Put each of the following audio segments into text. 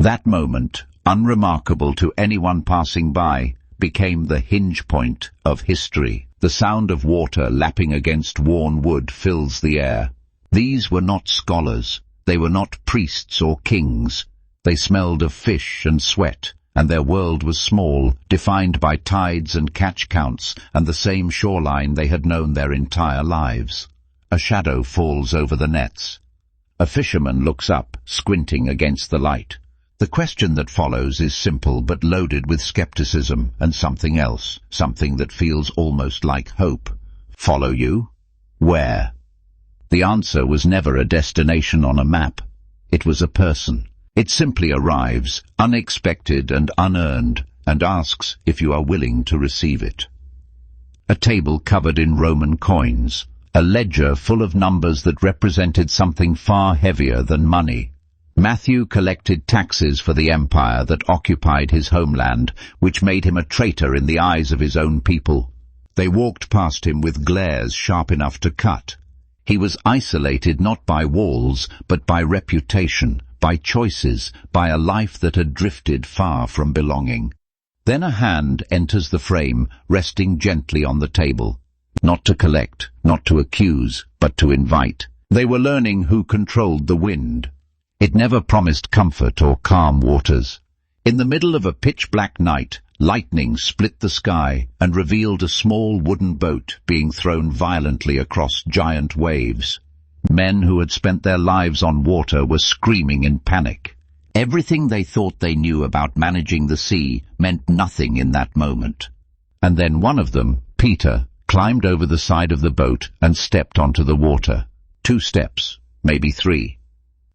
That moment, unremarkable to anyone passing by, became the hinge point of history. The sound of water lapping against worn wood fills the air. These were not scholars. They were not priests or kings. They smelled of fish and sweat, and their world was small, defined by tides and catch counts, and the same shoreline they had known their entire lives. A shadow falls over the nets. A fisherman looks up, squinting against the light. The question that follows is simple but loaded with skepticism and something else, something that feels almost like hope. Follow you? Where? The answer was never a destination on a map. It was a person. It simply arrives, unexpected and unearned, and asks if you are willing to receive it. A table covered in Roman coins, a ledger full of numbers that represented something far heavier than money. Matthew collected taxes for the empire that occupied his homeland, which made him a traitor in the eyes of his own people. They walked past him with glares sharp enough to cut. He was isolated not by walls, but by reputation, by choices, by a life that had drifted far from belonging. Then a hand enters the frame, resting gently on the table. Not to collect, not to accuse, but to invite. They were learning who controlled the wind. It never promised comfort or calm waters. In the middle of a pitch-black night, lightning split the sky and revealed a small wooden boat being thrown violently across giant waves. Men who had spent their lives on water were screaming in panic. Everything they thought they knew about managing the sea meant nothing in that moment. And then one of them, Peter, climbed over the side of the boat and stepped onto the water. 2 steps, maybe 3.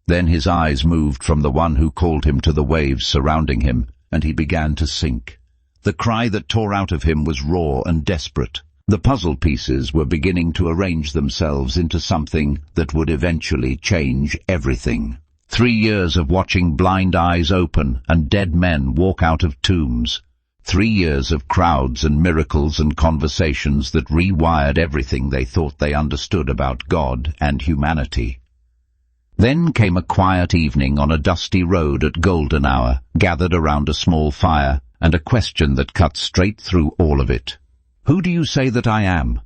Then his eyes moved from the one who called him to the waves surrounding him, and he began to sink. The cry that tore out of him was raw and desperate. The puzzle pieces were beginning to arrange themselves into something that would eventually change everything. 3 years of watching blind eyes open and dead men walk out of tombs. 3 years of crowds and miracles and conversations that rewired everything they thought they understood about God and humanity. Then came a quiet evening on a dusty road at golden hour, gathered around a small fire, and a question that cut straight through all of it. Who do you say that I am?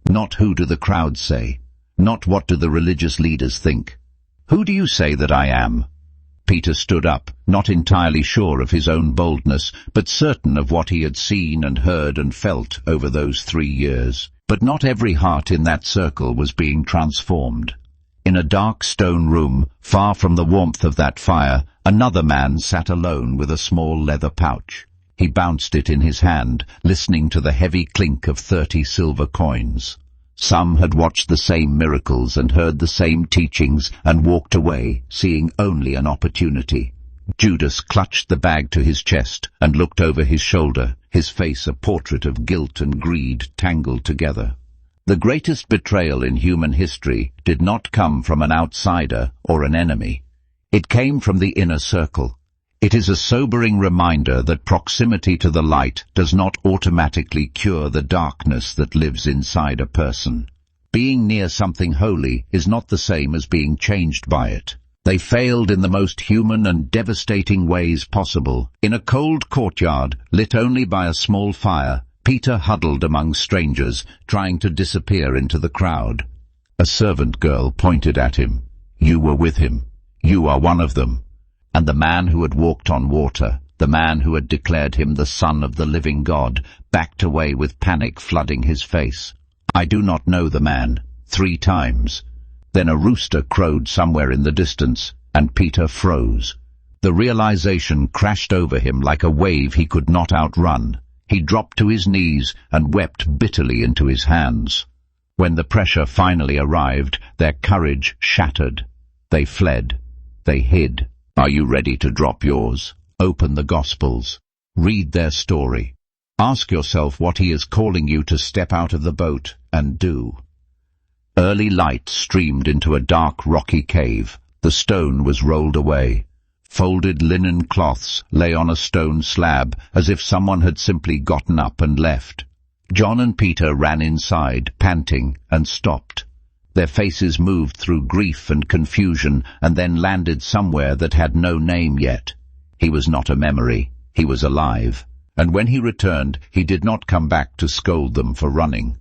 Not who do the crowds say. Not what do the religious leaders think. Who do you say that I am? Peter stood up, not entirely sure of his own boldness, but certain of what he had seen and heard and felt over those 3 years. But not every heart in that circle was being transformed. In a dark stone room, far from the warmth of that fire, another man sat alone with a small leather pouch. He bounced it in his hand, listening to the heavy clink of 30 silver coins. Some had watched the same miracles and heard the same teachings and walked away, seeing only an opportunity. Judas clutched the bag to his chest and looked over his shoulder, his face a portrait of guilt and greed tangled together. The greatest betrayal in human history did not come from an outsider or an enemy. It came from the inner circle. It is a sobering reminder that proximity to the light does not automatically cure the darkness that lives inside a person. Being near something holy is not the same as being changed by it. They failed in the most human and devastating ways possible. In a cold courtyard, lit only by a small fire, Peter huddled among strangers, trying to disappear into the crowd. A servant girl pointed at him. You were with him. You are one of them. And the man who had walked on water, the man who had declared him the Son of the living God, backed away with panic flooding his face. I do not know the man. 3 times. Then a rooster crowed somewhere in the distance, and Peter froze. The realization crashed over him like a wave he could not outrun. He dropped to his knees and wept bitterly into his hands. When the pressure finally arrived, their courage shattered. They fled. They hid. Are you ready to drop yours? Open the Gospels. Read their story. Ask yourself what he is calling you to step out of the boat and do. Early light streamed into a dark, rocky cave. The stone was rolled away. Folded linen cloths lay on a stone slab, as if someone had simply gotten up and left. John and Peter ran inside, panting, and stopped. Their faces moved through grief and confusion, and then landed somewhere that had no name yet. He was not a memory, he was alive. And when he returned, he did not come back to scold them for running.